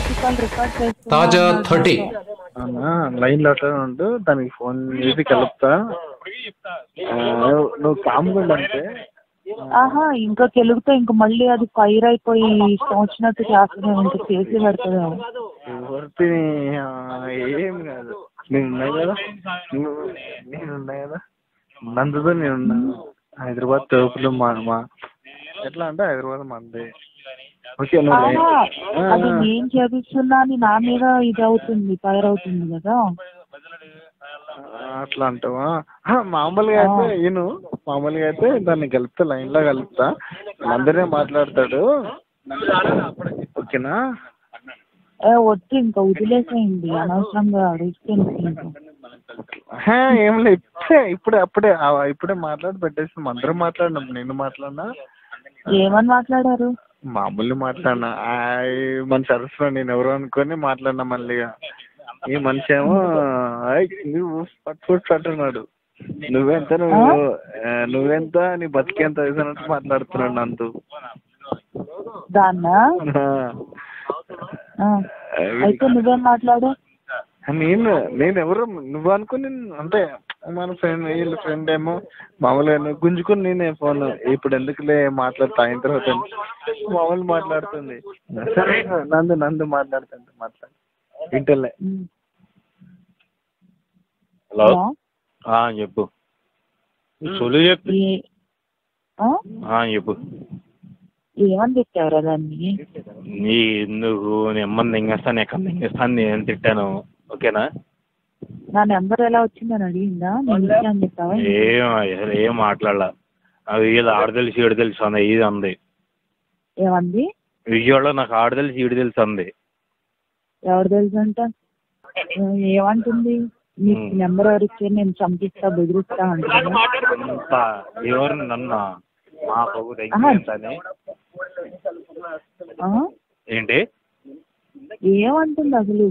ప్రతి call record తాజా 30 line లో ఉండు, దానికి ఫోన్ చేసి కలుపుతా. నువ్వు కామ్గా అంటే ఆహా ఇంకా తెలుగుతో ఇంకా మళ్ళీ అది ఫైర్ అయిపోయి ఇష్టం వచ్చినట్టు చేస్తుంది, ఇంకా చేసి పెడుతుంది. ఎవరితో ఏం కాదు, నేనున్నాయి కదా, నేనున్నాయి కదా, నందుతో నేనున్నా. హైదరాబాద్ తోపులు మా ఎట్లా అంటే హైదరాబాద్ మంది. అది నేను చేపిస్తున్నా అని నా మీద ఇది అవుతుంది, ఫైర్ అవుతుంది కదా. అట్లా అంటావా? మామూలుగా అయితే మామూలుగా అయితే దాన్ని కలుపుతా, లైన్ లో కలుపుతా, అందరే మాట్లాడతాడు. ఓకేనా? వద్దు ఇంకా వదిలేసేయండి, అనవసరంగా అడుగుతుంది. ఏం లేదు, ఇప్పుడే మాట్లాడి పెట్టేసి అందరం మాట్లాడినాం. నేను మాట్లాడినా. ఏమని మాట్లాడారు? మామూలు మాట్లాడినా. మన సరస్సులో నేను ఎవరు అనుకొని మాట్లాడినా. మళ్ళీ ఈ మనిషి ఏమో నువ్వు పట్టున్నాడు, నువ్వెంత నీ బతికేంత వేసినట్టు మాట్లాడుతున్నాడు నందు. దాన్నా అయితే నువ్వేం మాట్లాడు? నేను ఎవరు నువ్వు అనుకుని, అంటే మన వీళ్ళ ఫ్రెండ్ ఏమో మామూలుగా గుంజుకుని నేనే ఫోన్ ఇప్పుడు ఎందుకులే మాట్లాడతా, అయిన తర్వాత మామూలు మాట్లాడుతుంది. సరే నందు మాట్లాడు ఇంటలే. హలో చెప్పు. చెప్పు చెప్పు. ఏమని తిట్టావురా దాన్ని? నీ ఎందుకు నెమ్మది ఎంగేస్తాను, ఎక్కడ ఎంగేస్తాను, నేను తిట్టాను. ఓకేనా? నా నెంబర్ ఎలా వచ్చిందని అడిగిందా? అని చెప్పావా? ఏం మాట్లాడలా. నాకు ఇది ఆడ తెలిసి ఈడు తెలుసు అంది, ఇది అంది. ఏమంది? విజయవాడలో నాకు ఆడ తెలిసి ఈడు తెలుసు అంది. ఎవరు తెలుసు అంట? ఏమంటుంది? నీకు నెంబర్ ఎవరు ఇచ్చారు, నేను చంపిస్తా బెదిరిస్తా అంటా. ఎవరు నన్ను? మా ఏంటి ఏమంటుంది అసలు?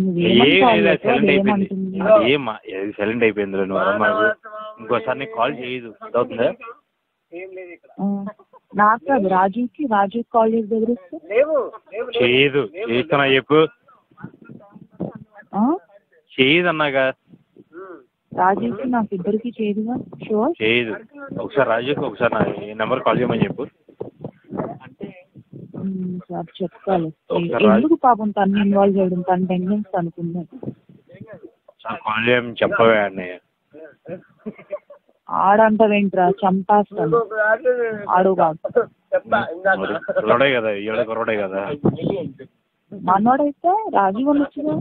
సైలెంట్ అయిపోయింది. నువ్వు ఇంకోసారి నీకు కాల్ చేయదు, అవుతుందా? నాకు కాదు, రాజుకి కాల్ చేసి బెదిరిస్తే చేయదు. చేస్తున్నా చెప్పు. చేయదు అన్నాగా. రాజుకి నాకు ఇద్దరికి చేయదుగా. షూర్ చేయదు. ఒకసారి రాజుకి ఒకసారి నా నెంబర్ కాల్ చేయమని చెప్పు. సార్ చెప్తాను. ఎందుకు పాపం తను ఇన్వాల్వ్ చేయడం, తన టెన్షన్స్ అనుకుందా. కాల్ చేయమని చెప్పవే అన్నయ్య. ఆడంటావేంట్రా, చంపేస్తాను. ఆడు కాదు కుర్రోడే కదా, ఇవాళ కుర్రోడే కదా. మనోడైతే రాజు వచ్చుగా.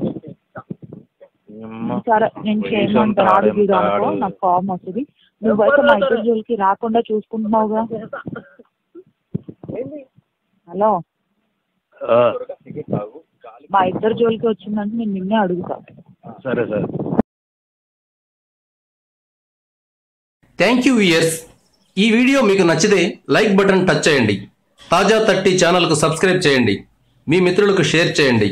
సరే నేను చేయమంటాను, ఆడుగుడు అనుకో, నాకు ఫామ్ వస్తుంది. నువ్వైతే మా ఇద్దరు జోలికి రాకుండా చూసుకుంటున్నావుగా. హలో, మా ఇద్దరు జోలికి వచ్చిందంటే నేను నిన్నే అడుగుతా. సరే సరే. Thank you viewers. ఈ వీడియో మీకు నచ్చితే లైక్ బటన్ టచ్ చేయండి. తాజా 30 ఛానల్కు సబ్స్క్రైబ్ చేయండి. మీ మిత్రులకు షేర్ చేయండి.